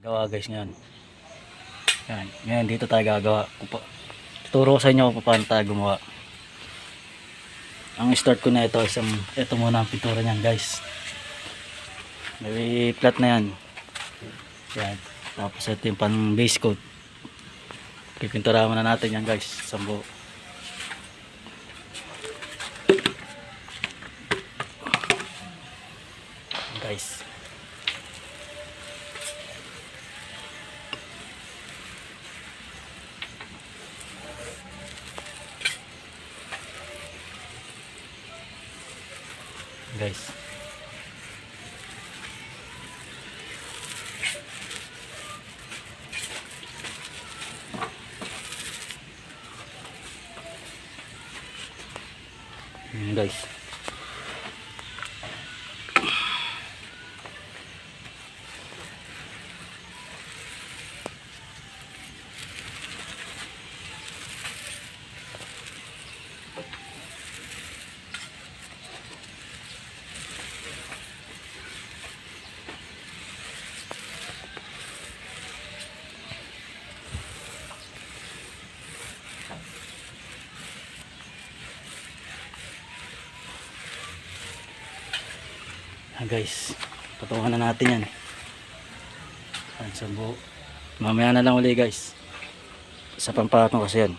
Gawa guys ngayon. Yan. Ngayon dito tayo gagawa. Tuturo ko sa inyo kung paano tayo gumawa. Ang start ko na ito ito muna ang pintura niyan guys. May flat na yan. Yan. Tapos ito yung pan base coat. Pipinturahan muna natin yan guys. Sambo. Guys. Guys. Guys. Guys, patungan na natin yan. Sambo. Mamaya na lang uli guys. Sa pampatong kasi yan.